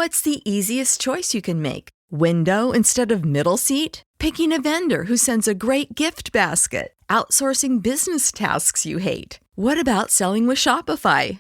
What's the easiest choice you can make? Window instead of middle seat? Picking a vendor who sends a great gift basket? Outsourcing business tasks you hate? What about selling with Shopify?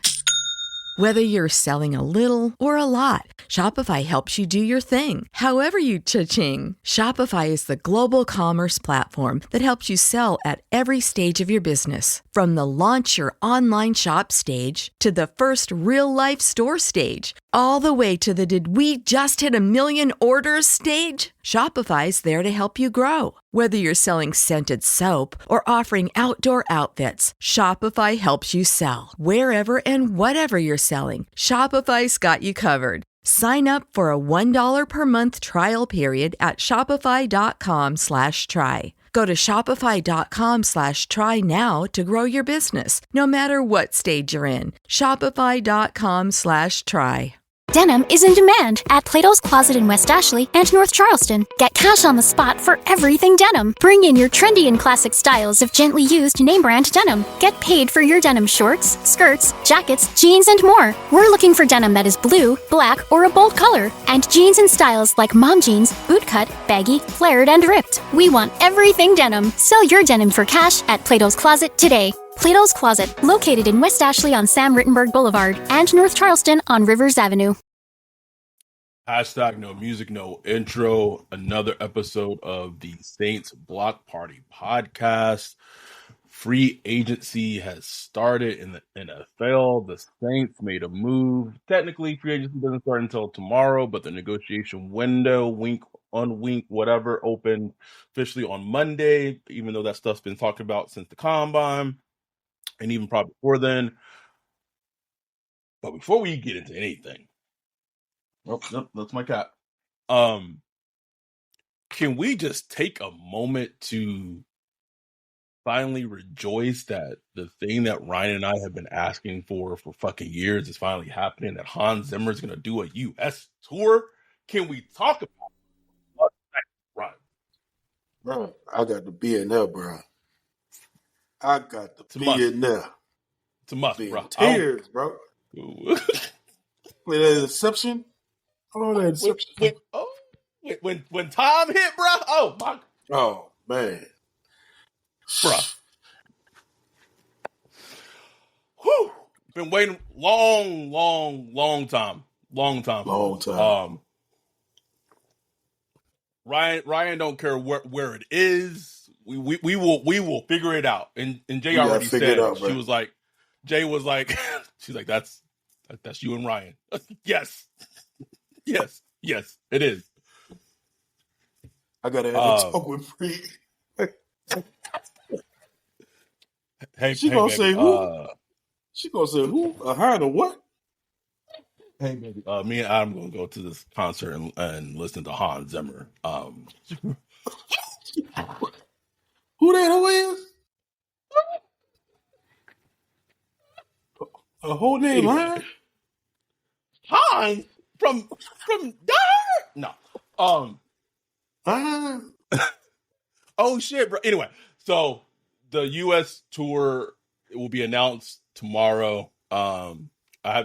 Whether you're selling a little or a lot, Shopify helps you do your thing, however you cha-ching. Shopify is the global commerce platform that helps you sell at every stage of your business. From the launch your online shop stage to the first real-life store stage, all the way to the did we just hit a million orders stage. Shopify's there to help you grow. Whether you're selling scented soap or offering outdoor outfits, Shopify helps you sell. Wherever and whatever you're selling, Shopify's got you covered. Sign up for a $1 per month trial period at shopify.com/try. Go to shopify.com/try now to grow your business, no matter what stage you're in. Shopify.com/try. Denim is in demand at Plato's Closet in West Ashley and North Charleston. Get cash on the spot for everything denim. Bring in your trendy and classic styles of gently used name brand denim. Get paid for your denim shorts, skirts, jackets, jeans, and more. We're looking for denim that is blue, black, or a bold color, and jeans in styles like mom jeans, bootcut, baggy, flared, and ripped. We want everything denim. Sell your denim for cash at Plato's Closet today. Plato's Closet, located in West Ashley on Sam Rittenberg Boulevard and North Charleston on Rivers Avenue. Hashtag no music, no intro. Another episode of the Saints Block Party podcast. Free agency has started in the NFL. The Saints made a move. Technically, free agency doesn't start until tomorrow, but the negotiation window, wink on wink, whatever, opened officially on Monday, even though that stuff's been talked about since the combine and even probably before then. But before we get into anything, nope, that's my cat. Can we just take a moment to finally rejoice that the thing that Ryan and I have been asking for fucking years is finally happening, that Hans Zimmer is going to do a U.S. tour? Can we talk about it? Ryan? Bro, I got to be in there, bro. I got to be in there. It's a must, bro. Tears, bro. Play that Inception. Oh, that Inception. When Tom hit, bro. Oh, my. Oh, man. Bro. Whew. Been waiting long time. Long time. Ryan don't care where it is. We will figure it out. And Jay already said out, she was like, Jay was like, she's like, that's you and Ryan. Yes, it is. I gotta have a talk with Free. She gonna say who? She gonna say who? Her or what? Hey, baby. Me and Adam gonna go to this concert and listen to Hans Zimmer. Who that who is? A whole name, anyway. Hans from Die Hard? No. Oh shit, bro. Anyway, so the U.S. tour will be announced tomorrow.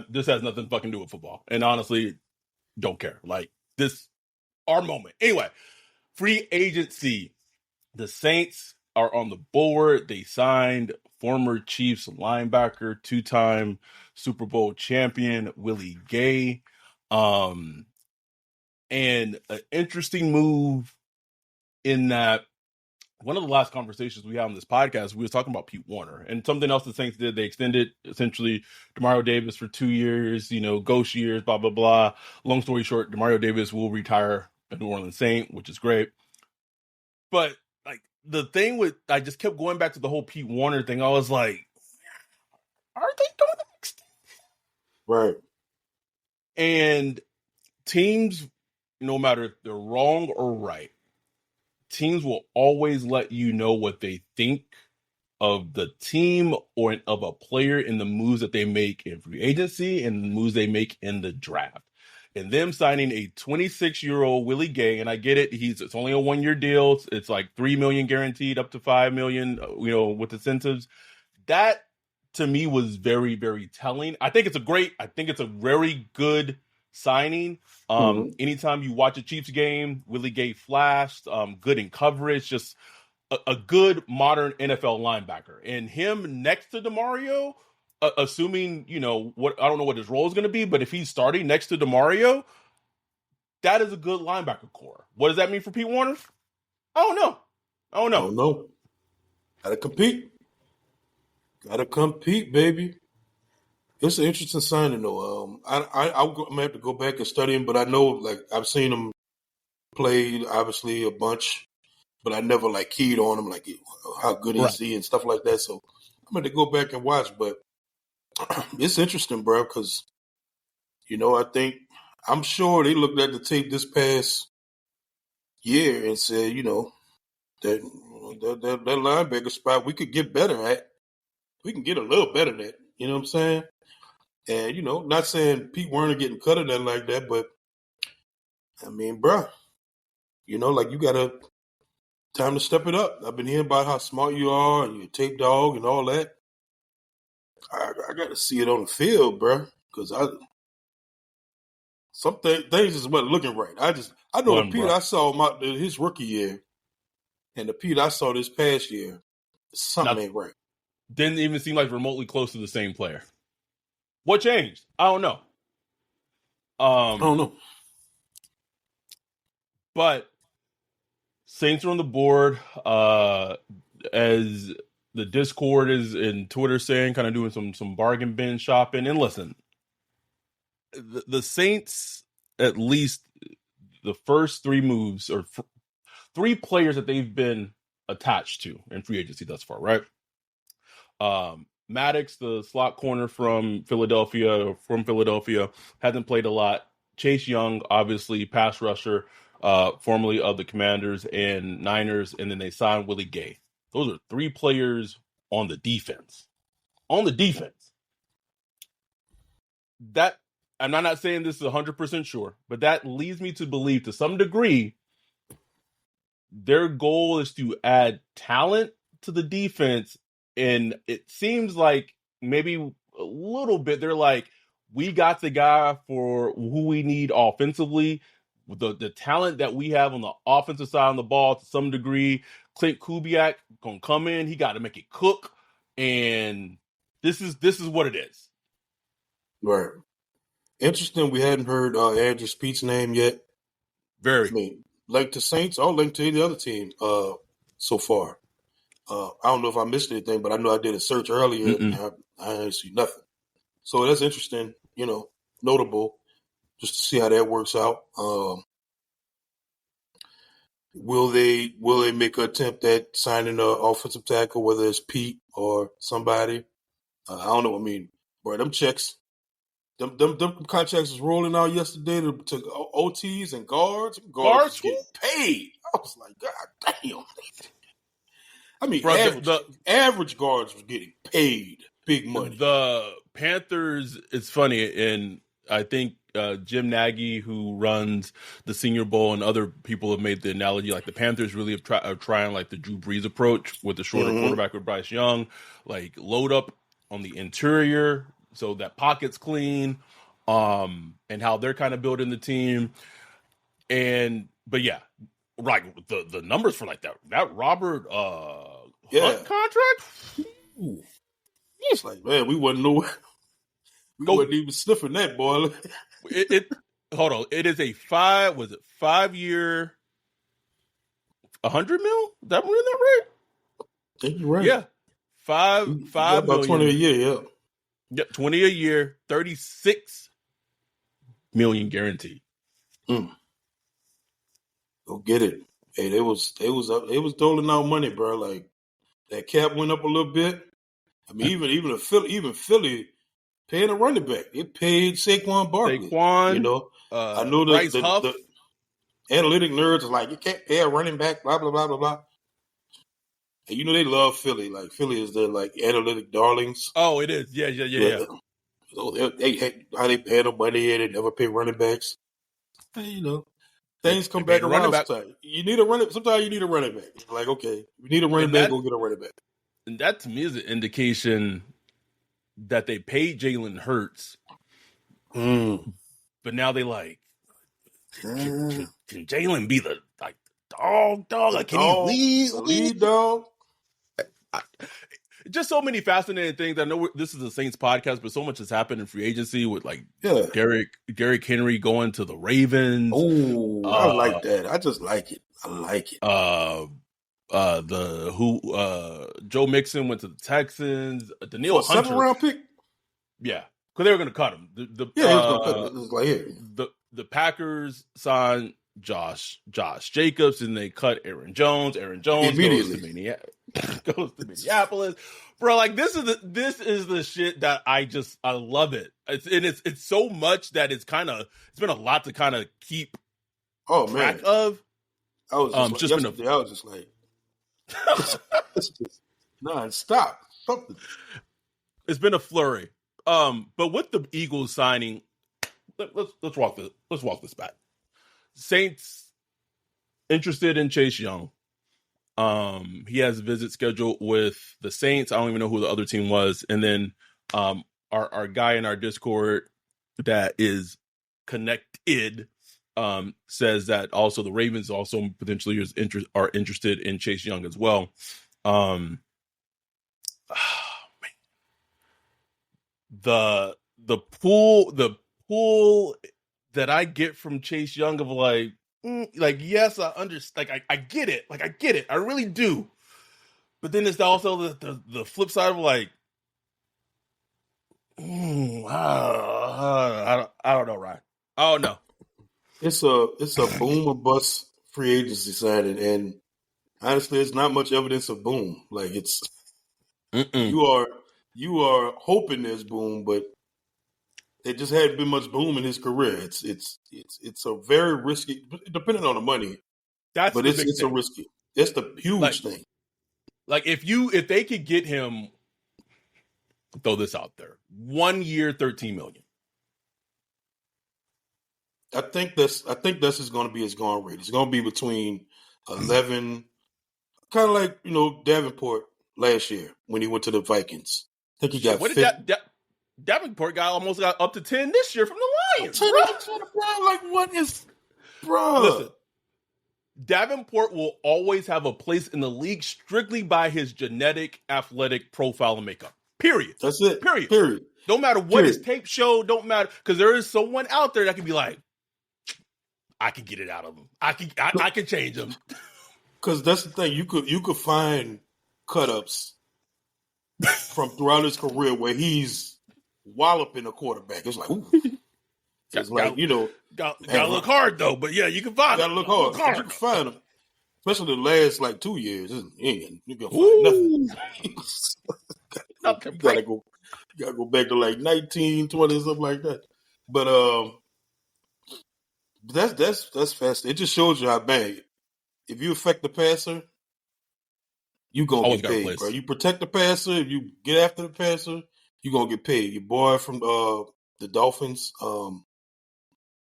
This has nothing fucking to do with football, and honestly, don't care. Like, this, our moment. Anyway, free agency. The Saints are on the board. They signed former Chiefs linebacker, two-time Super Bowl champion Willie Gay. And an interesting move in that one of the last conversations we had on this podcast, we were talking about Pete Warner, and something else the Saints did. They extended essentially Demario Davis for 2 years, ghost years, blah, blah, blah. Long story short, Demario Davis will retire a New Orleans Saint, which is great. But like, the thing with, I just kept going back to the whole Pete Warner thing. I was like, are they going to extend? Right. And teams, no matter if they're wrong or right, teams will always let you know what they think of the team or of a player in the moves that they make in free agency and the moves they make in the draft. And them signing a 26-year-old Willie Gay, and I get it, it's only a 1-year deal. It's like $3 million guaranteed, up to $5 million, with incentives. That to me was very, very telling. I think it's a very good signing. Anytime you watch a Chiefs game, Willie Gay flashed, good in coverage, just a good modern NFL linebacker. And him next to DeMario, assuming, what I don't know what his role is going to be, but if he's starting next to DeMario, that is a good linebacker core. What does that mean for Pete Warner? I don't know. I don't know. Gotta compete. Gotta compete, baby. It's an interesting signing, though. I'm gonna have to go back and study him, but I know, like, I've seen him play, obviously, a bunch, but I never, like, keyed on him, like, how good is he and stuff like that. So I'm going to go back and watch, but it's interesting, bro, because, I'm sure they looked at the tape this past year and said, that linebacker spot we could get better at. We can get a little better at. You know what I'm saying? And, not saying Pete Werner getting cut or nothing like that, but, I mean, bro, like you got to time to step it up. I've been hearing about how smart you are and you're a tape dog and all that. I got to see it on the field, bro, because some things just wasn't looking right. I know the Pete I saw his rookie year and the Pete I saw this past year, something ain't right. Didn't even seem like remotely close to the same player. What changed? I don't know. I don't know. But Saints are on the board. As the Discord is in Twitter saying, kind of doing some bargain bin shopping. And listen, the Saints, at least the first three moves or three players that they've been attached to in free agency thus far, right? Maddox, the slot corner from Philadelphia, hasn't played a lot. Chase Young, obviously, pass rusher, formerly of the Commanders and Niners, and then they signed Willie Gay. Those are three players on the defense. That, I'm not saying this is 100% sure, but that leads me to believe to some degree their goal is to add talent to the defense. And it seems like maybe a little bit they're like, we got the guy for who we need offensively. The talent that we have on the offensive side of the ball to some degree, Clint Kubiak gonna come in. He got to make it cook, and this is what it is. Right. Interesting. We hadn't heard Andrew Speed's name yet. Very. I mean, like the Saints, or like to the other team so far. I don't know if I missed anything, but I know I did a search earlier. And I didn't see nothing. So that's interesting. Notable. Just to see how that works out. Will they make an attempt at signing an offensive tackle, whether it's Pete or somebody? I don't know. I mean, bro, them checks, them contracts was rolling out yesterday to OTs and guards. Guards getting paid. I was like, God damn. I mean, bro, average guards was getting paid big money. The Panthers, it's funny, and I think Jim Nagy, who runs the Senior Bowl, and other people have made the analogy, like the Panthers really are trying like the Drew Brees approach with the shorter quarterback with Bryce Young, like load up on the interior so that pocket's clean, and how they're kind of building the team. But yeah, right, the numbers for like that Robert Hunt contract. Ooh. It's like, man, we wasn't even sniffing that, boy. Hold on. It is a 5-year, $100 million? Is that right? I think you're right. Yeah. $5 about million. 20 a year, yeah. Yeah, 20 a year, $36 million guaranteed. Go get it. Hey, they was doling out money, bro. Like that cap went up a little bit. I mean, even Philly paying a running back. It paid Saquon Barkley. I know the analytic nerds are like, you can't pay a running back, blah, blah, blah, blah, blah. And they love Philly. Like, Philly is their, like, analytic darlings. Oh, it is. Yeah. So how they pay them money and they never pay running backs. And, things come back around sometimes. Sometimes you need a running back. Like, okay, you need a running back, go get a running back. And that, to me, is an indication that they paid Jalen Hurts but now they like, Uh, can Jalen be the like dog? Like, can dog, he the lead? lead dog? Just so many fascinating things. I know this is a Saints podcast, but so much has happened in free agency with like Derrick Henry going to the Ravens. Oh, I like that. I just like it. I like it. Joe Mixon went to the Texans. Daniil Hunter, 7th-round pick. Yeah, because they were going to cut him. He was going to cut him. It was like here. The Packers signed Josh Jacobs, and they cut Aaron Jones. Aaron Jones immediately goes to Minneapolis, bro. Like this is the shit that I love it. It's so much that it's been a lot to kind of keep track of. I was just like non-stop. Something. It's been a flurry. But with the Eagles signing, let's walk this back. Saints interested in Chase Young. He has a visit scheduled with the Saints. I don't even know who the other team was. And then our guy in our Discord that is connected says that also the Ravens also potentially are interested in Chase Young as well. The pool that I get from Chase Young of like yes, I understand. Like I get it. Like I get it. I really do. But then it's also the flip side of like, I don't know, Ryan. I don't know. It's a boom or bust free agency signing, and honestly, it's not much evidence of boom. Like it's you are hoping there's boom, but it just hadn't been much boom in his career. It's a very risky, depending on the money. It's a risky. It's the huge thing. Like if they could get him, throw this out there, 1 year, $13 million. I think this is going to be his going rate. It's going to be between 11, kind of like Davenport last year when he went to the Vikings. I think he got. What did Davenport almost got up to 10 this year from the Lions? Like what is, bro? Listen, Davenport will always have a place in the league strictly by his genetic, athletic profile and makeup. Period. That's it. Period. Don't matter what his tape show. Don't matter, because there is someone out there that can be like, I can get it out of him. I can change him. Because that's the thing. You could find cut-ups from throughout his career where he's walloping a quarterback. It's like, ooh. It's gotta look hard though. But yeah, you can find him. Gotta look hard. You can find him. Especially the last 2 years. You can find nothing. You gotta go back to like 19, 20, something like that. But that's fast. It just shows you how bad. If you affect the passer, you gonna get paid, bro. You protect the passer. If you get after the passer, you gonna get paid. Your boy from the Dolphins,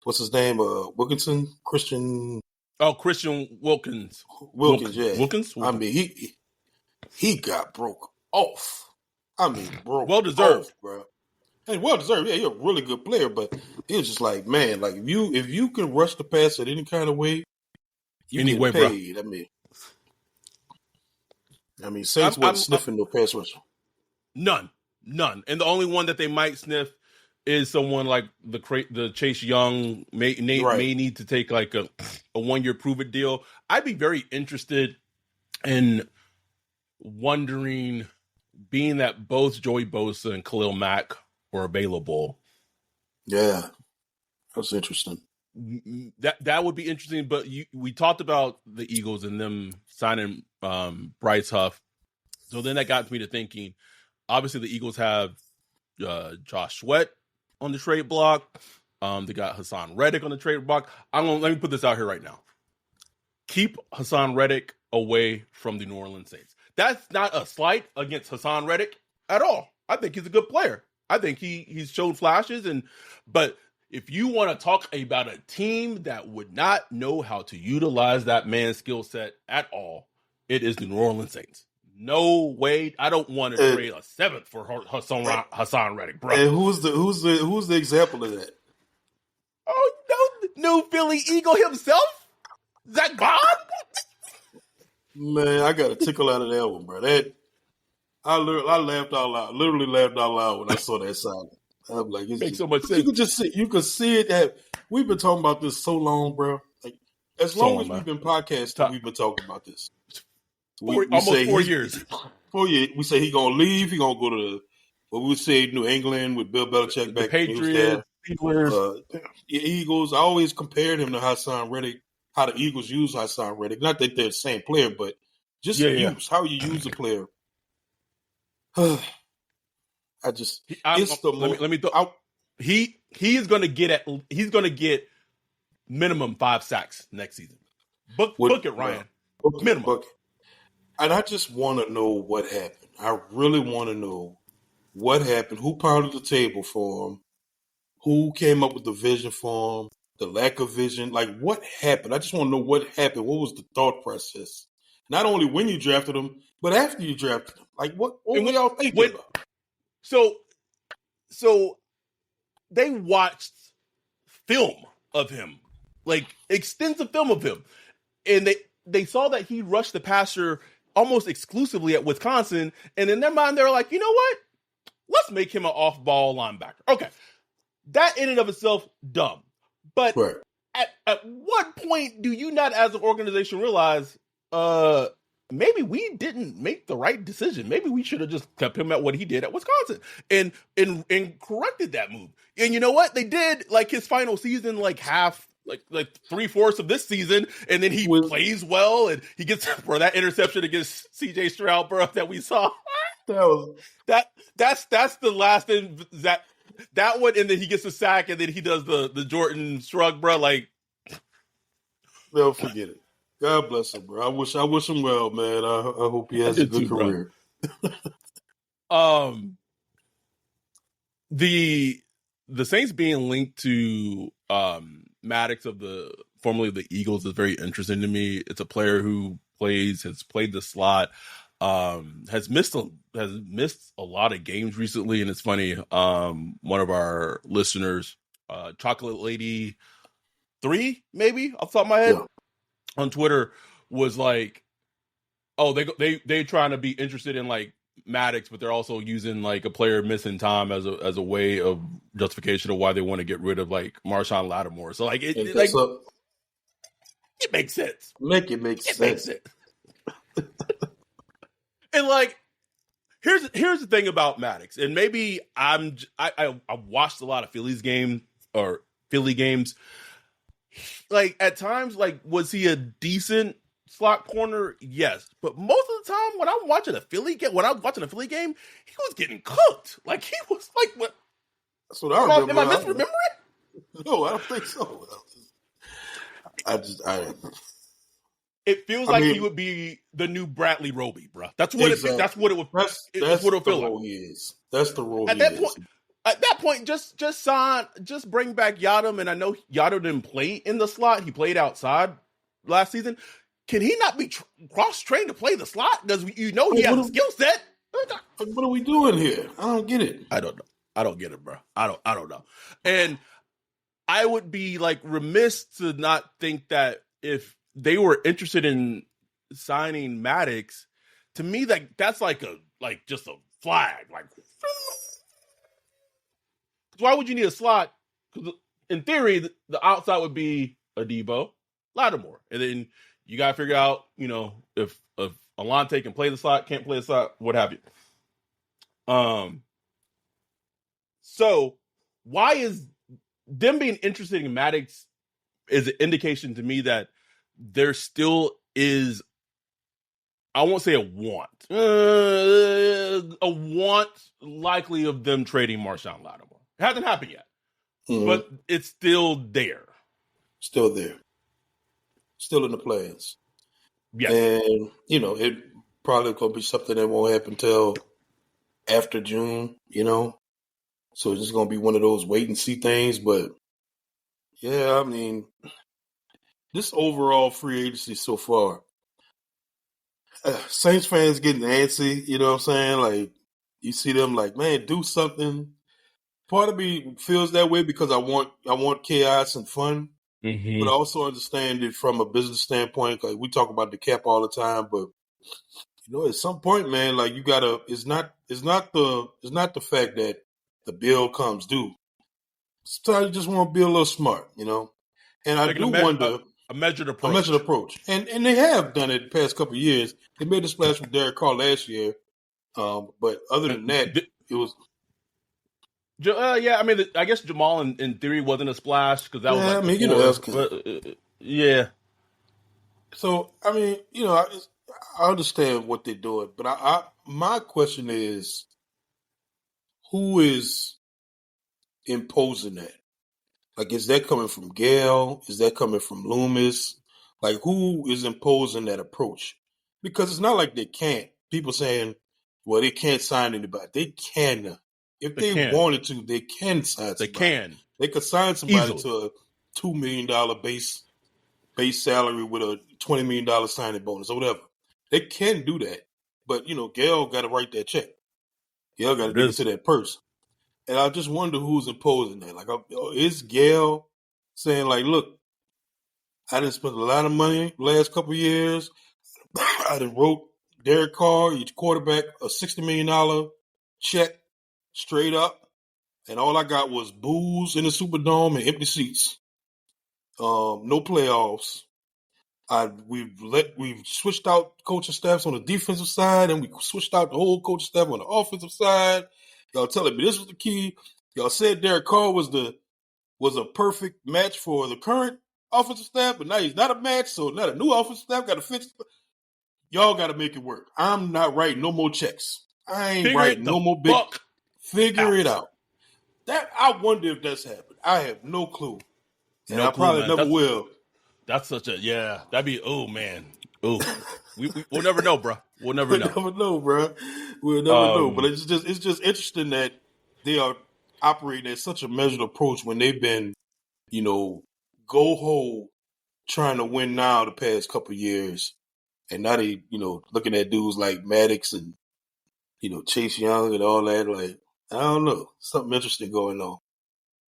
what's his name? Wilkinson, Christian. Oh, Christian Wilkins. Yeah. Wilkins. I mean, he got broke off. I mean, broke. Well deserved, off, bro. And well deserved. Yeah, you're a really good player, but it was just like, man, like if you can rush the passer any kind of way, you get paid. Bro. I mean, Saints wasn't sniffing no pass rusher. None. And the only one that they might sniff is someone like the Chase Young may need to take like a 1 year prove it deal. I'd be very interested in wondering, being that both Joey Bosa and Khalil Mack were available. Yeah, that's interesting. That would be interesting. But we talked about the Eagles and them signing Bryce Huff. So then that got me to thinking, obviously the Eagles have Josh Sweat on the trade block. They got Hassan Reddick on the trade block. Let me put this out here right now. Keep Hassan Reddick away from the New Orleans Saints. That's not a slight against Hassan Reddick at all. I think he's a good player. I think he's showed flashes, but if you want to talk about a team that would not know how to utilize that man's skill set at all, it is the New Orleans Saints. No way. I don't want to trade a 7th for Hassan Reddick, bro. And who's the example of that? Oh, no, new Philly Eagle himself, Zach Bond. Man, I got a tickle out of that one, bro. I laughed out loud. Literally laughed out loud when I saw that sign. I'm like, Makes so much you sense. could see it. That we've been talking about this so long, bro. Like as long as we've been podcasting, we've been talking about this. Almost 4 years. 4 years. We say he gonna leave. He gonna go to what we would say New England with Bill Belichick The back when he was there. Patriots, The Eagles. I always compared him to Hassan Reddick. How the Eagles use Hassan Reddick. Not that they're the same player, but just use how you use a player. He is going to get he's going to get minimum 5 sacks next season. Book it, Ryan. Minimum. Book it. And I just want to know what happened. I really want to know what happened. Who pounded the table for him? Who came up with the vision for him? The lack of vision. Like, what happened? I just want to know what happened. What was the thought process? Not only when you drafted him, but after you drafted him. Like, what were y'all thinking about? So they watched film of him, like extensive film of him, and they saw that he rushed the passer almost exclusively at Wisconsin, and in their mind they were like, you know what? Let's make him an off-ball linebacker. Okay, that in and of itself, dumb. But at what point do you not, as an organization, realize, maybe we didn't make the right decision? Maybe we should have just kept him at what he did at Wisconsin and corrected that move. And you know what? They did, like, his final season, like half, like 3/4 of this season, and then he plays well, and he gets for that interception against CJ Stroud, bro, that we saw. That's the last thing that one, and then he gets a sack, and then he does the Jordan shrug, bro. Like, they'll forget it. God bless him, bro. I wish him well, man. I hope he has a good career. The Saints being linked to Maddox formerly of the Eagles is very interesting to me. It's a player who has played the slot, has missed a lot of games recently, and it's funny. One of our listeners, Chocolate Lady 3, maybe off the top of my head, on Twitter was like, "Oh, they trying to be interested in like Maddox, but they're also using like a player missing time as a way of justification of why they want to get rid of like Marshawn Lattimore." So like it makes sense. It makes sense. And like, here's the thing about Maddox, and maybe I watched a lot of Philly games. Like at times, like, was he a decent slot corner? Yes, but most of the time when I'm watching a Philly game, he was getting cooked. Like he was like, what? That's what I remember. Am I misremembering? No, I don't think so. It feels like he would be the new Bradley Roby, bro. That's what exactly. That's what it would. That's what it the feel role like. he is. That's the role at that point, just bring back Yadam. And I know Yadam didn't play in the slot; he played outside last season. Can he not be cross-trained to play the slot? Because he has a skill set. What are we doing here? I don't get it. I don't know. I don't get it, bro. I don't know. And I would be like remiss to not think that if they were interested in signing Maddox, to me, that's just a flag. Like, why would you need a slot? Because in theory, the outside would be Adebo, Lattimore, and then you got to figure out, if Alante can play the slot, can't play the slot, what have you. So why is them being interested in Maddox is an indication to me that there still is, I won't say a want likely of them trading Marshawn Lattimore. It hasn't happened yet, but it's still there. Still there. Still in the plans. Yes. And, it probably could be something that won't happen till after June, So it's just going to be one of those wait and see things. But, yeah, I mean, this overall free agency so far, Saints fans getting antsy, you know what I'm saying? Like, you see them like, man, do something. part of me feels that way because I want chaos and fun, but I also understand it from a business standpoint. Like we talk about the cap all the time, but at some point, man, like you gotta. It's not the fact that the bill comes due. Sometimes you just want to be a little smart, And I do wonder a measured approach. A measured approach, and they have done it the past couple of years. They made a splash with Derek Carr last year, but other than that, it was. Yeah, I mean, I guess Jamal in theory wasn't a splash because that was like that's yeah. So I mean, I understand what they're doing, but my question is, who is imposing that? Like, is that coming from Gale? Is that coming from Loomis? Like, who is imposing that approach? Because it's not like they can't. People saying, well, they can't sign anybody. They can. If they wanted to, they can sign somebody. They can. They could sign somebody easily to a $2 million base salary with a $20 million signing bonus or whatever. They can do that. But, Gale got to write that check. Gale got to get into that purse. And I just wonder who's imposing that. Like, is Gale saying, like, look, I done spent a lot of money the last couple of years. I done wrote Derek Carr, each quarterback, a $60 million check straight up. And all I got was booze in the Superdome and empty seats. No playoffs. We've switched out coaching staffs on the defensive side, and we switched out the whole coaching staff on the offensive side. Y'all telling me this was the key. Y'all said Derek Carr was a perfect match for the current offensive staff, but now he's not a match, so now the new offensive staff got to fix it. Y'all got to make it work. I'm not writing no more checks. I ain't writing no more big. Figure it out. That I wonder if that's happened. I have no clue, and I probably never will. That's such a that'd be man. We'll never know, bro. We'll never know. We'll never know, bro. We'll never know. But it's just interesting that they are operating at such a measured approach when they've been, go whole trying to win now the past couple of years, and now they, looking at dudes like Maddox and Chase Young and all that. Like, I don't know, something interesting going on.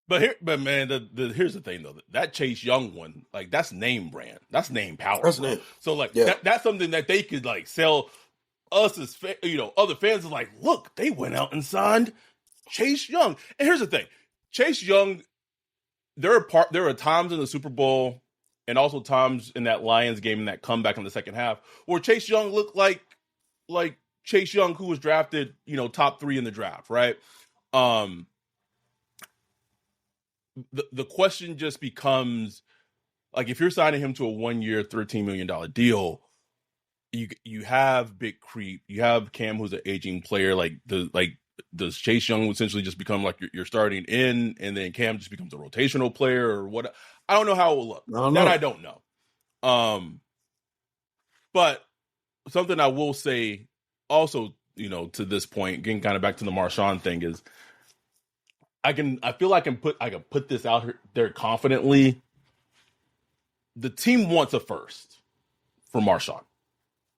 But man, here's the thing though. That Chase Young one, like that's name brand. That's name power. That's name. So like that's something that they could like sell us as other fans are like, look, they went out and signed Chase Young. And here's the thing. Chase Young, there are times in the Super Bowl and also times in that Lions game in that comeback in the second half where Chase Young looked like Chase Young who was drafted, top 3 in the draft, right? The question just becomes, like, if you're signing him to a 1-year, $13 million deal, you have Big Creep, you have Cam, who's an aging player. Does Chase Young essentially just become like you're starting in, and then Cam just becomes a rotational player, or what? I don't know how it will look. I don't know. But something I will say, also, to this point, getting kind of back to the Marshawn thing is, I feel like I can put this out there confidently. The team wants a first for Marshawn.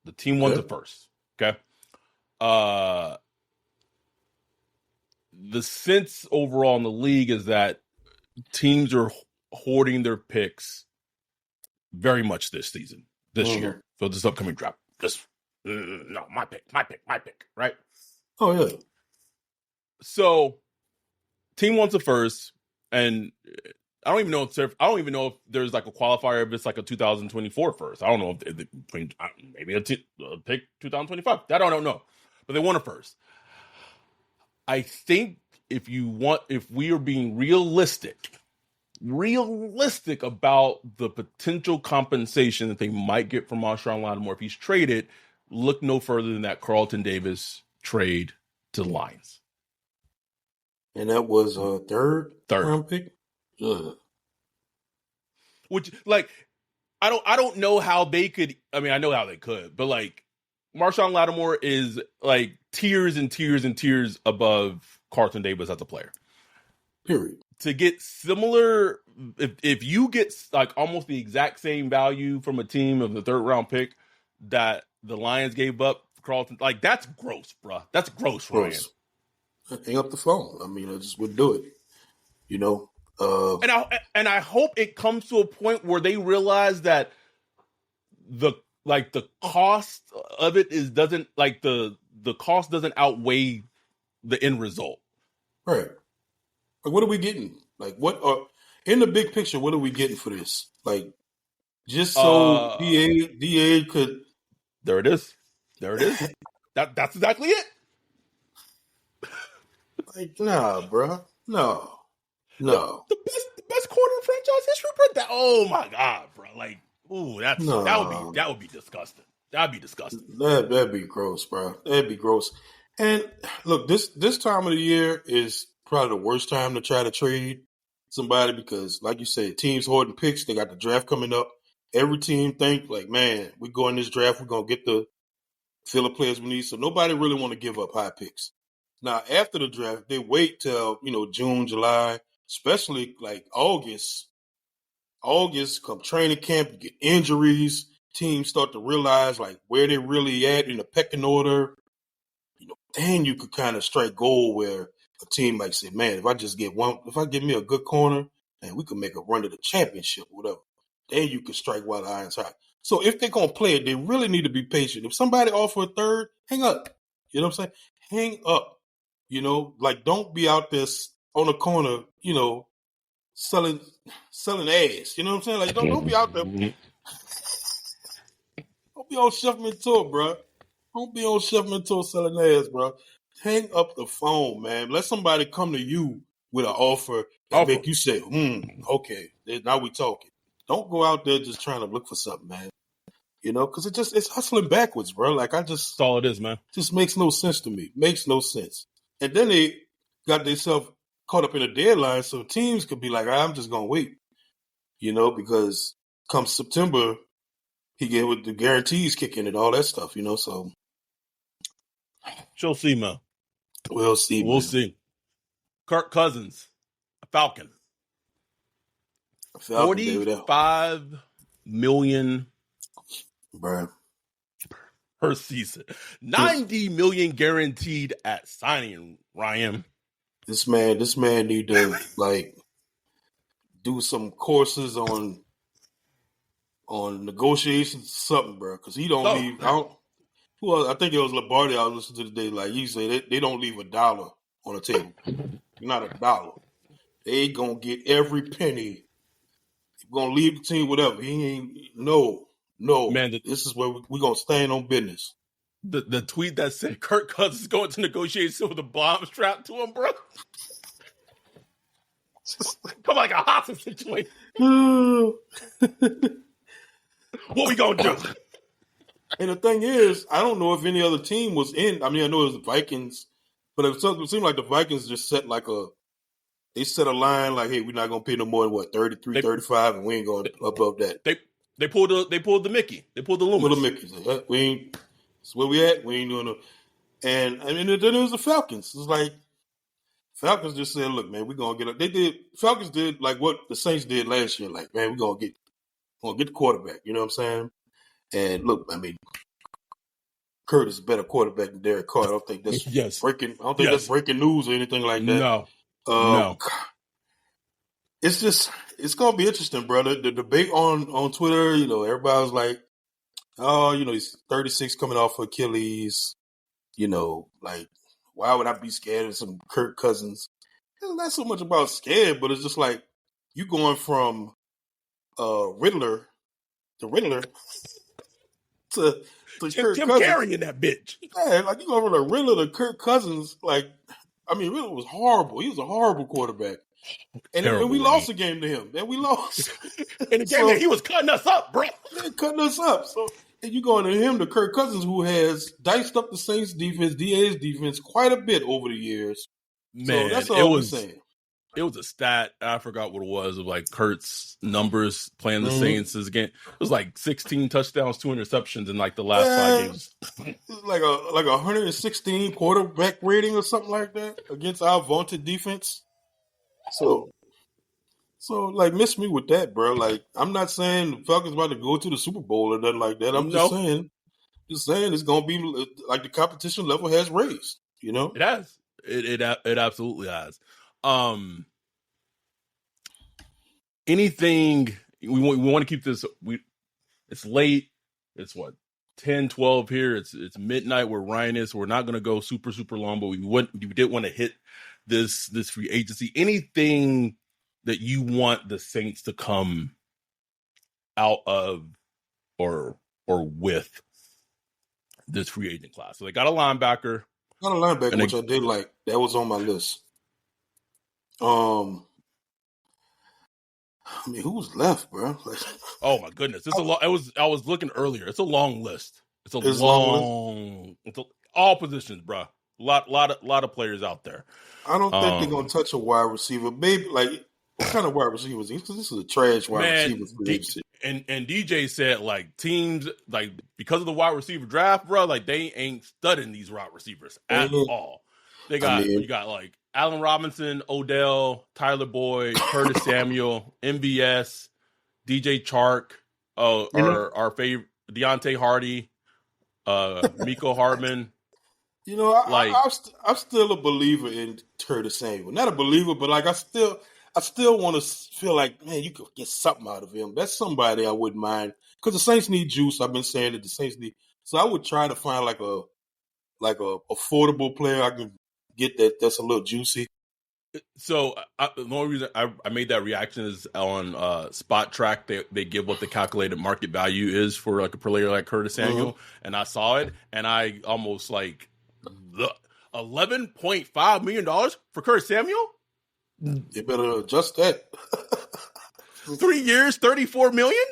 The team wants a first. Okay. The sense overall in the league is that teams are hoarding their picks very much this year. So this upcoming draft. My pick, right? Oh yeah. So team wants a first, and I don't even know if there's like a qualifier if it's like a 2024 first. I don't know if maybe a pick 2025. That I don't know, but they want a first. I think if we are being realistic about the potential compensation that they might get from Marshawn Lattimore if he's traded, look no further than that Carlton Davis trade to the Lions. And that was a third round pick? Ugh. Which, like, I don't know how they could. I mean, I know how they could, but like, Marshawn Lattimore is like tiers and tiers and tiers above Carlton Davis as a player. Period. To get similar, if you get like almost the exact same value from a team of the third round pick that the Lions gave up for Carlton, like that's gross, bro. That's gross, Ryan. Hang up the phone. I mean, I just would do it. You know, and I hope it comes to a point where they realize that the cost of it doesn't the cost doesn't outweigh the end result. Right. Like, what are we getting? Like, what are in the big picture? What are we getting for this? Like, just so DA could. There it is. That's exactly it. Like, nah, bro. No. The best corner in franchise history, bro. Oh my god, bro. Like, ooh, that would be disgusting. That'd be disgusting. That'd be gross, bro. That'd be gross. And look, this time of the year is probably the worst time to try to trade somebody because, like you said, teams hoarding picks. They got the draft coming up. Every team think like, man, we go in this draft, we're gonna get the fill of players we need. So nobody really want to give up high picks. Now after the draft, they wait till June, July, especially like August. August come training camp, you get injuries. Teams start to realize like where they really at in the pecking order. Then you could kind of strike gold where a team might say, man, if I get me a good corner, man, we could make a run to the championship, whatever. Then you could strike while the iron's hot. So if they're going to play it, they really need to be patient. If somebody offer a third, hang up. You know what I'm saying? Hang up. Like don't be out there on the corner, selling ass. You know what I'm saying? Like don't be out there. Don't be on Shuffman Tour, bro. Don't be on Shuffman Tour selling ass, bro. Hang up the phone, man. Let somebody come to you with an offer that make you say, okay, now we talking. Don't go out there just trying to look for something, man. Because it's hustling backwards, bro. Like that's all it is, man. Just makes no sense to me. Makes no sense. And then they got themselves caught up in a deadline, so teams could be like, I'm just gonna wait. Because come September, he get with the guarantees kicking and all that stuff, so. She'll see, man. We'll see. We'll see. Kirk Cousins, a Falcon. $45 million bruh, per season. $90 million guaranteed at signing, Ryan. This man need to do some courses on negotiations, something, bro. Because he don't leave. I think it was Lombardi I was listening to today. Like he said, they don't leave $1 on the table. Not $1. They gonna get every penny. He's gonna leave the team, whatever. He ain't no. Man, this is where we gonna stand on business. The tweet that said Kirk Cousins is going to negotiations with a bomb strapped to him, bro. Come like a hostage situation. What we gonna do? And the thing is, I don't know if any other team was in. I mean, I know it was the Vikings, but it seemed like the Vikings just set they set a line like, hey, we're not going to pay no more than 33, 35, and we ain't going above that. They pulled the Mickey. They pulled the Loomis. Pulled the Mickey. We ain't, that's where we at. We ain't doing no. And I mean, then it was the Falcons. It's like, Falcons just said, look, man, we're going to get Falcons did like what the Saints did last year. Like, man, we're going to get the quarterback. You know what I'm saying? And look, I mean, Kurt is a better quarterback than Derek Carr. I don't think that's breaking. I don't think that's breaking news or anything like that. No. It's gonna be interesting, brother. The debate on Twitter, everybody was like, oh, he's 36 coming off of Achilles. Like, why would I be scared of some Kirk Cousins? It's not so much about scared, but it's just like you going from Riddler to Kirk Jim Cousins. carrying that bitch. Yeah, like you go from the Riddler to Kirk Cousins. Like, I mean, Riddler was horrible. He was a horrible quarterback. And we lost a game to him. And we lost. In the game that he was cutting us up, bro. Cutting us up. So and you going to him to Kirk Cousins, who has diced up the Saints defense, DA's defense quite a bit over the years. Man, so that's all I'm saying. It was a stat, I forgot what it was, of like Kurt's numbers playing the Saints again. It was like 16 touchdowns, 2 interceptions in like the last 5 games. It's like a 116 quarterback rating or something like that against our vaunted defense. So like, miss me with that, bro. Like, I'm not saying the Falcons about to go to the Super Bowl or nothing like that. I'm just saying it's going to be like the competition level has raised, It has. It absolutely has. anything we want to keep this. It's late. It's what 10, 12 here. It's midnight where Ryan is. So we're not going to go super long, but we did want to hit this free agency. Anything that you want the Saints to come out of or with this free agent class. So they got a linebacker. Which I did like. That was on my list. I mean, who's left, bro? Oh my goodness, it's a lot. I was looking earlier. It's a long list. It's all positions, bro. Lot of players out there. I don't think they're gonna touch a wide receiver. Maybe like what kind of wide receivers? Because this is a trash wide receiver. And DJ said like teams like because of the wide receiver draft, bro, like they ain't studying these wide receivers at all. You got like Allen Robinson, Odell, Tyler Boyd, Curtis Samuel, MVS, DJ Chark, our favorite Deontay Hardy, Miko Hardman. I'm still a believer in Curtis Samuel. Not a believer, but like I still want to feel like, man, you could get something out of him. That's somebody I wouldn't mind because the Saints need juice. I've been saying that the Saints need. So I would try to find like a affordable player I can get that's a little juicy. So the only reason I made that reaction is on Spot Track. They give what the calculated market value is for like a player like Curtis Samuel, and I saw it, and I almost like $11.5 million for Curtis Samuel. You better adjust that. 3 years, $34 million.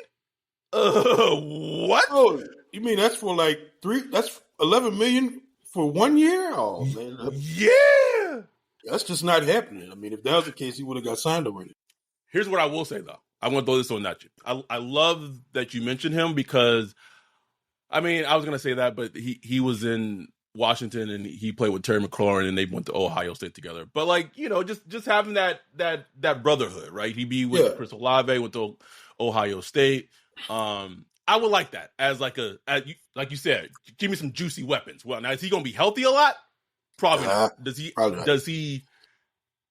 What? Oh, you mean that's for like That's $11 million for 1 year? Oh man, yeah. That's just not happening. I mean, if that was the case, he would have got signed already. Here's what I will say, though. I want to throw this on that. I love that you mentioned him because, I mean, I was going to say that, but he was in Washington and he played with Terry McLaurin and they went to Ohio State together. But, like, just having that brotherhood, right? He be with Chris Olave, went to Ohio State. I would like that as like you said, give me some juicy weapons. Well, now, is he going to be healthy a lot? Probably not. Does he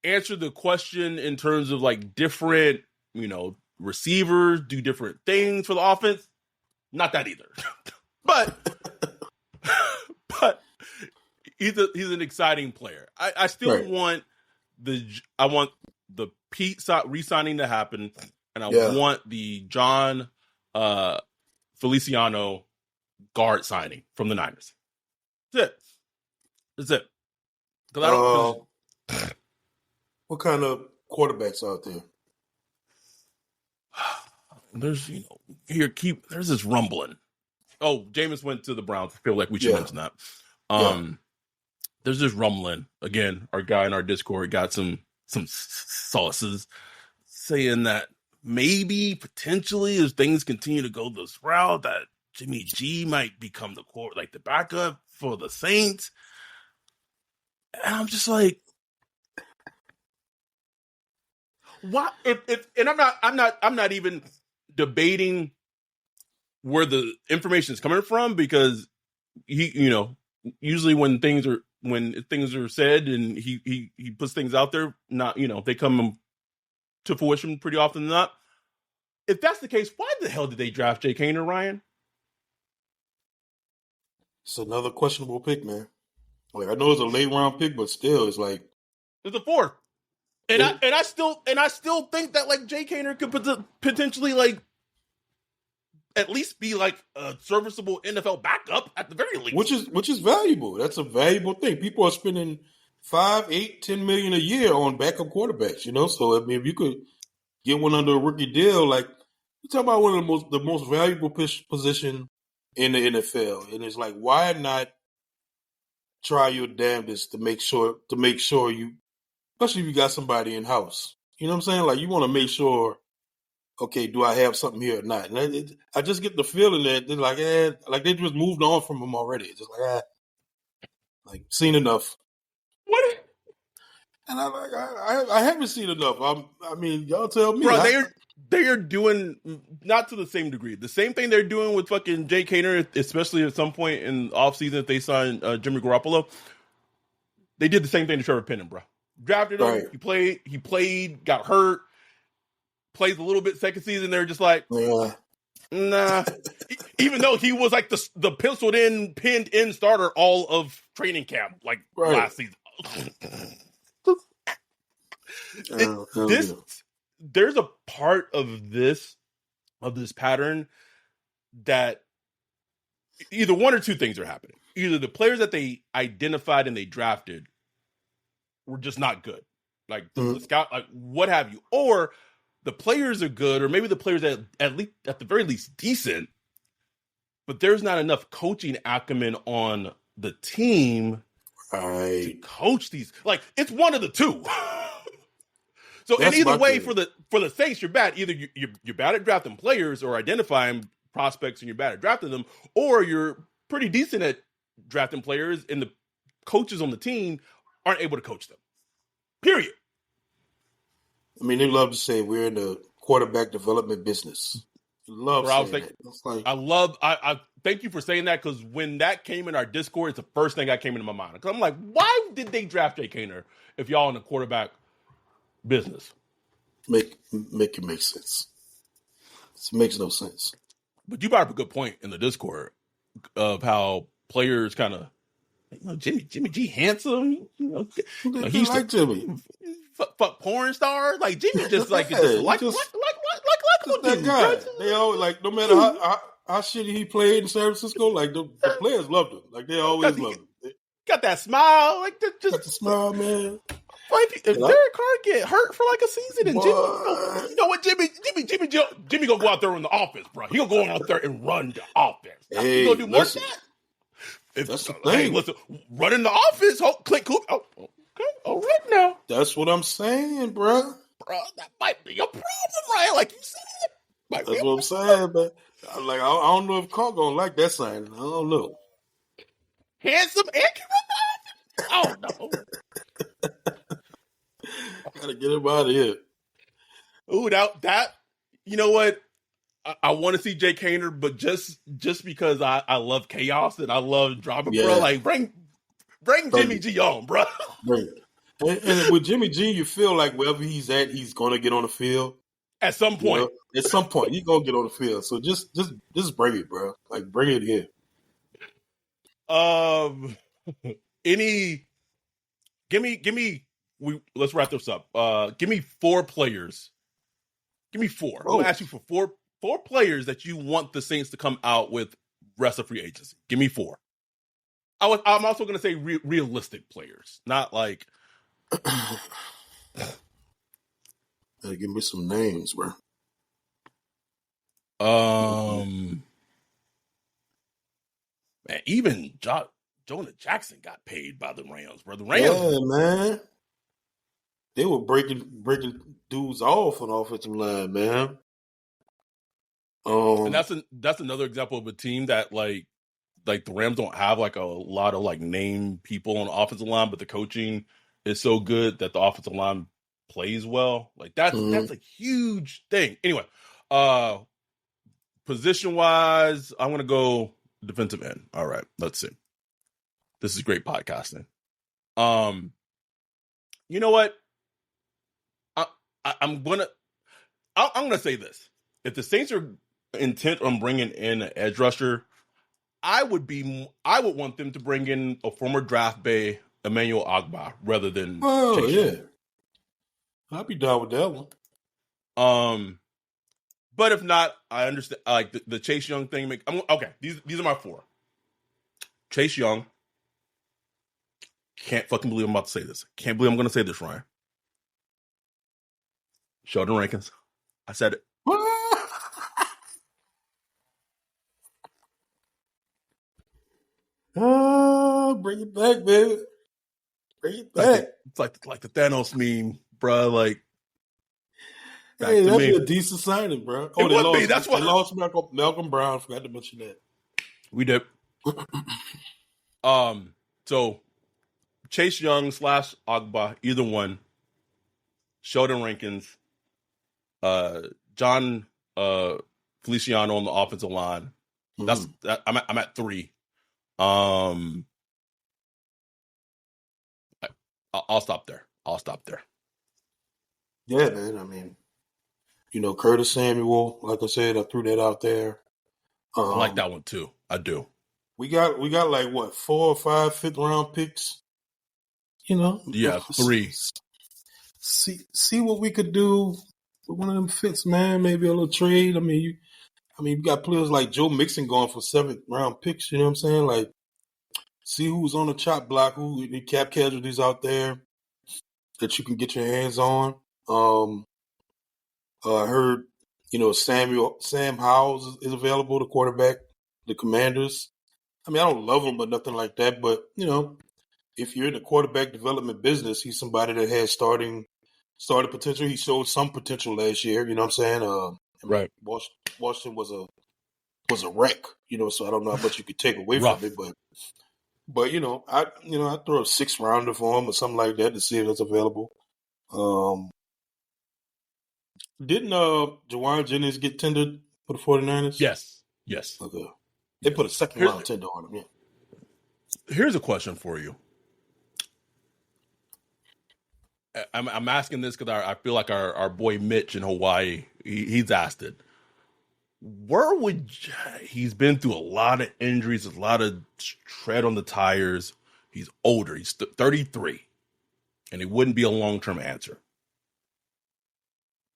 answer the question in terms of like different, receivers do different things for the offense? Not that either. but he's an exciting player. I still want the Pete re-signing to happen, and I want the John Feliciano guard signing from the Niners. That's it. What kind of quarterbacks out there? There's there's this rumbling. Oh, Jameis went to the Browns. I feel like we should mention that. There's this rumbling. Again, our guy in our Discord got some sauces saying that maybe potentially as things continue to go this route that Jimmy G might become the backup for the Saints. And I'm just like, why? And I'm not even debating where the information is coming from because usually when things are said and he puts things out there, not they come to fruition pretty often than not. If that's the case, why the hell did they draft Jake Haener, Ryan? It's another questionable pick, man. Like I know it's a late round pick, but still, it's like it's a fourth. And I still think that like Jake Haener could potentially like at least be like a serviceable NFL backup at the very least. Which is valuable. That's a valuable thing. People are spending $5, $8, $10 million a year on backup quarterbacks, So I mean if you could get one under a rookie deal, like you talk about one of the most valuable position in the NFL. And it's like, why not try your damnedest to make sure you, especially if you got somebody in house. You know what I'm saying? Like you want to make sure, okay, do I have something here or not? And I just get the feeling that they're like they just moved on from him already. Just like seen enough. What? And I haven't seen enough. I mean, y'all tell me. Bro, they are doing not to the same degree. The same thing they're doing with fucking Jake Haener, especially at some point in offseason if they signed Jimmy Garoppolo. They did the same thing to Trevor Penning, bro. Drafted him. Right. He played, got hurt. plays a little bit second season. They're just like, nah. Even though he was like the pinned in starter all of training camp, like last season. There's a part of this pattern that either one or two things are happening. Either the players that they identified and they drafted were just not good, like the scout, like what have you, or the players are good, or maybe the players at the very least decent, but there's not enough coaching acumen on the team to coach these. Like it's one of the two. So in either way, for the Saints, you're bad. Either you're bad at drafting players or identifying prospects, and you're bad at drafting them, or you're pretty decent at drafting players, and the coaches on the team aren't able to coach them. Period. I mean, they love to say we're in the quarterback development business. I thank you for saying that, because when that came in our Discord, it's the first thing that came into my mind. Because I'm like, why did they draft Jake Haener if y'all in the quarterback business? Make it make sense. It makes no sense. But you brought up a good point in the Discord of how players kind of, Jimmy G handsome. He's like Jimmy. Fuck porn star. Like Jimmy just like like that guy. They always like, no matter how shitty he played in San Francisco, like the players loved him. Like they always loved him. Got that smile, like got the smile, man. If Derek Carr get hurt for like a season, and Jimmy, you know what, Jimmy gonna go out there in the offense, bro. He gonna go out there and run the offense. Hey, he gonna do more than that. That's the thing. Listen, running the offense, click, cool. Oh, okay, all right now. That's what I'm saying, bro. Bro, that might be your problem, right? Like you said. That's what I'm saying, man. Like I don't know if Carr gonna like that sign. I don't know. Handsome and can run the offense. Oh no. Gotta get him out of here. Ooh, that you know what? I want to see Jake Haener, but just because I love chaos and I love drama, bro. Like bring Jimmy G on, bro. Bring it. And with Jimmy G, you feel like wherever he's at, he's gonna get on the field at some point. You know, at some point, he's gonna get on the field. So just bring it, bro. Like bring it here. Give me. Let's wrap this up. Give me 4 players. Give me 4. I'm gonna ask you for four players that you want the Saints to come out with rest of free agency. Give me 4. I'm also gonna say realistic players, not like. Give me some names, bro. Man, even Jonah Jackson got paid by the Rams, bro. The Rams, yeah, man. They were breaking dudes off on the offensive line, man. And that's another example of a team that like the Rams don't have like a lot of like name people on the offensive line, but the coaching is so good that the offensive line plays well. Like that's a huge thing. Anyway, position wise, I'm gonna go defensive end. All right, let's see. This is great podcasting. You know what? I'm gonna say this. If the Saints are intent on bringing in an edge rusher, I would want them to bring in a former draft bay Emmanuel Ogbah rather than Chase Young. I'd be down with that one. But if not, I understand. Like the Chase Young thing. Okay, these are my 4. Chase Young. Can't fucking believe I'm about to say this. Can't believe I'm going to say this, Ryan. Sheldon Rankins. I said it. Oh, bring it back, baby. Bring it back. It's like the Thanos meme, bro. Like, hey, that'd be a decent signing, bro. Oh, it would be. That's why they lost Malcolm Brown. Forgot to mention that. We did. So Chase Young / Ogbah, either one. Sheldon Rankins, John Feliciano on the offensive line. I'm at 3. I'll stop there. Yeah, man. I mean, Curtis Samuel. Like I said, I threw that out there. I like that one too. I do. We got like what 4 or 5 5th-round picks. Yeah, 3. See what we could do with one of them fits, man. Maybe a little trade. I mean, you got players like Joe Mixon going for 7th-round picks. You know what I'm saying? Like, see who's on the chop block, who the cap casualties out there that you can get your hands on. I heard, Sam Howell is available, the quarterback, the Commanders. I mean, I don't love him or nothing like that, but if you're in the quarterback development business, he's somebody that has starting potential. He showed some potential last year. You know what I'm saying? Right. Washington was a wreck. So I don't know how much you could take away from it, but I throw a 6th rounder for him or something like that to see if it's available. Didn't Jawan Jennings get tendered for the 49ers? Yes. Okay. They put a 2nd-round tender on him. Yeah. Here's a question for you. I'm asking this because I feel like our boy Mitch in Hawaii, he's asked it. He's been through a lot of injuries, a lot of tread on the tires. He's older. He's 33, and it wouldn't be a long-term answer.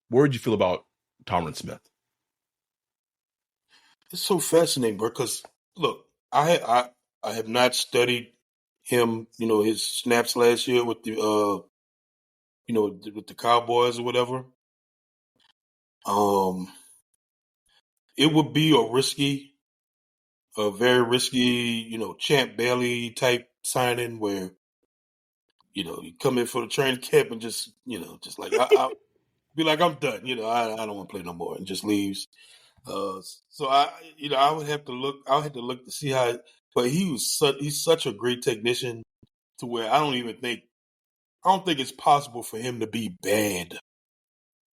Where would you feel about Tomlin Smith? It's so fascinating, bro. Because look, I have not studied him. His snaps last year with the with the Cowboys or whatever. It would be a very risky, Champ Bailey type signing where, you come in for the training camp and just like I'll be like, I'm done. I don't want to play no more, and just leaves. So I would have to look. I'll have to look to see how. But he's such a great technician to where I don't think it's possible for him to be bad.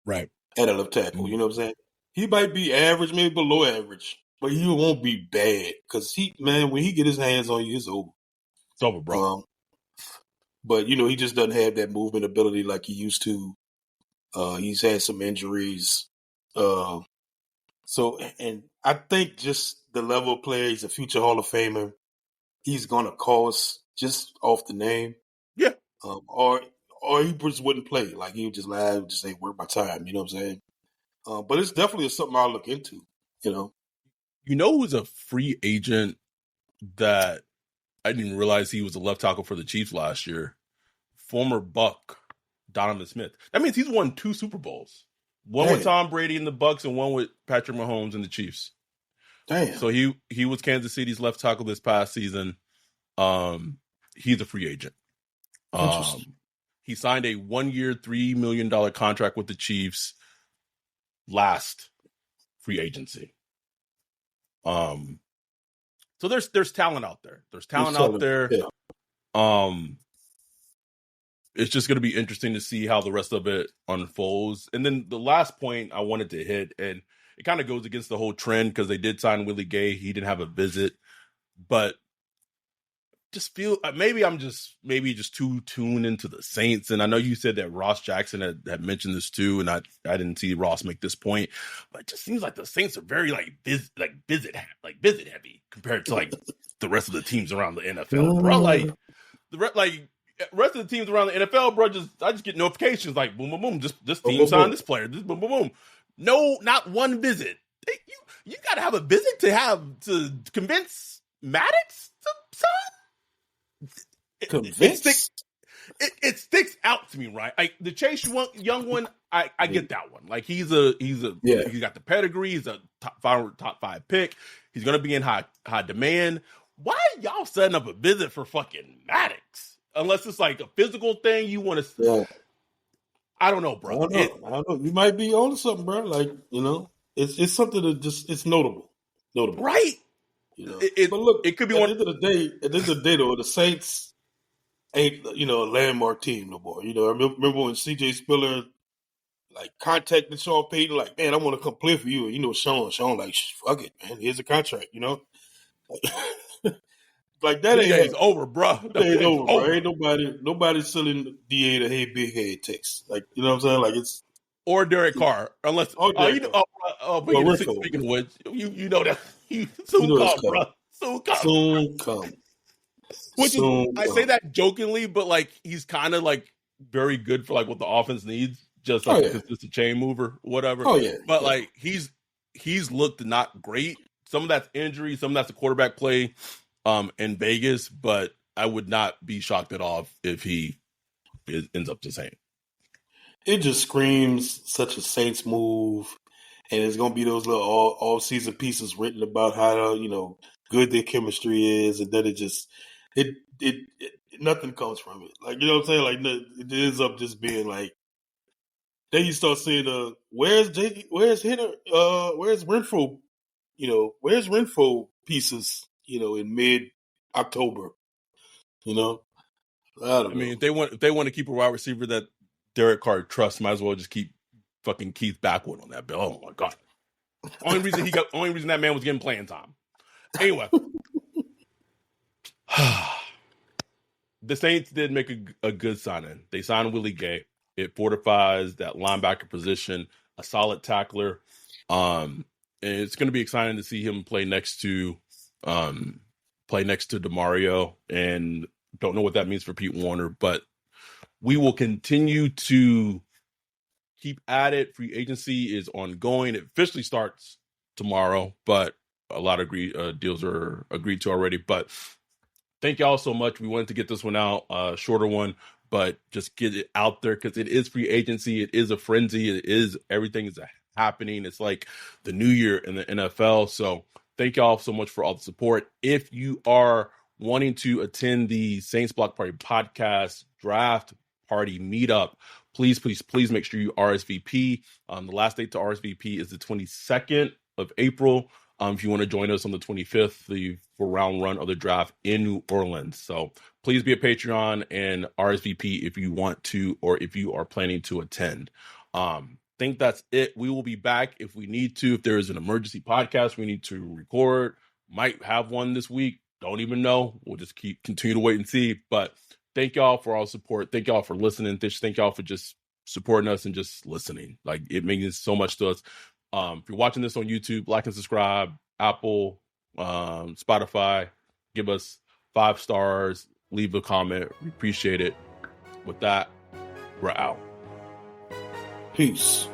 Right. At a left tackle. Mm-hmm. You know what I'm saying? He might be average, maybe below average, but he won't be bad because when he get his hands on you, it's over. It's over, bro. But he just doesn't have that movement ability like he used to. He's had some injuries. And I think just the level of player, he's a future Hall of Famer. He's gonna cost just off the name. Yeah. Or he just wouldn't play. Like he would just lie, just say, "Work my time." You know what I'm saying? But it's definitely something I'll look into. Who's a free agent that I didn't realize he was a left tackle for the Chiefs last year? Former Buck Donovan Smith. That means he's won 2 Super Bowls. One with Tom Brady and the Bucks, and one with Patrick Mahomes and the Chiefs. Damn. So he was Kansas City's left tackle this past season. He's a free agent. He signed a 1-year, $3 million contract with the Chiefs last free agency. So there's talent out there. There's talent out there. Yeah. It's just going to be interesting to see how the rest of it unfolds. And then the last point I wanted to hit, and it kind of goes against the whole trend because they did sign Willie Gay. He didn't have a visit, but just feel maybe I'm just too tuned into the Saints. And I know you said that Ross Jackson had mentioned this too, and I didn't see Ross make this point, but it just seems like the Saints are very visit heavy compared to like the rest of the teams around the NFL, bro. Like the rest of the teams around the NFL, bro, I just get notifications like boom, boom, boom. This team signed this player. This boom, boom, boom. No, not one visit. You got to have a visit to convince Maddox to sign. It sticks out to me, right? Like the Chase Young one, I get that one. Like he's got the pedigree. He's a top 5 pick. He's gonna be in high demand. Why are y'all setting up a visit for fucking Maddox? Unless it's like a physical thing you want to. Yeah. I don't know, bro. I don't know. You might be on something, bro. Like it's something that just it's notable, right? But look, it could be at the end of the day, though, the Saints ain't a landmark team no more. I remember when C.J. Spiller like contacted Sean Payton, like, man, I want to come play for you. And Sean like, fuck it, man. Here's a contract. Like that ain't over, bro. That ain't over, bro. Ain't nobody selling DA the hey big head text. Like, you know what I'm saying? Like or Derek Carr, unless Derek Carr. Speaking of which, you know that You know it's bro. Soon come. I say that jokingly, but like he's kind of like very good for like what the offense needs, just like just a chain mover, whatever. Oh yeah, but like he's looked not great. Some of that's injury, some of that's the quarterback play, in Vegas. But I would not be shocked at all if he ends up the same. It just screams such a Saints move, and it's gonna be those little all season pieces written about how good their chemistry is, and then it nothing comes from it. Like, you know what I'm saying? Like, it ends up just being like, then you start seeing where's Hitter, where's Renfro, where's Renfro pieces, in mid October, I don't know. I mean, if they want to keep a wide receiver that Derek Carr trusts, might as well just keep fucking Keith Backwood on that bill. Oh my god! only reason that man was getting playing time. Anyway, the Saints did make a good signing. They signed Willie Gay. It fortifies that linebacker position, a solid tackler. And it's going to be exciting to see him play next to DeMario. And don't know what that means for Pete Warner, but we will continue to keep at it. Free agency is ongoing. It officially starts tomorrow, but a lot of deals are agreed to already. But thank y'all so much. We wanted to get this one out, shorter one, but just get it out there because it is free agency. It is a frenzy. Everything is happening. It's like the new year in the NFL. So thank y'all so much for all the support. If you are wanting to attend the Saints Block Party podcast draft party meetup, please make sure you RSVP. The last date to RSVP is the 22nd of April. If you want to join us on the 25th for round one of the draft in New Orleans. So please be a Patreon and RSVP if you want to, or if you are planning to attend. Think that's it. We will be back if we need to. If there is an emergency podcast we need to record, might have one this week. Don't even know. We'll just continue to wait and see. But thank y'all for all support. Thank y'all for listening. Thank y'all for just supporting us and just listening. Like, it means so much to us. If you're watching this on YouTube, like and subscribe. Apple, Spotify, give us 5 stars. Leave a comment. We appreciate it. With that, we're out. Peace.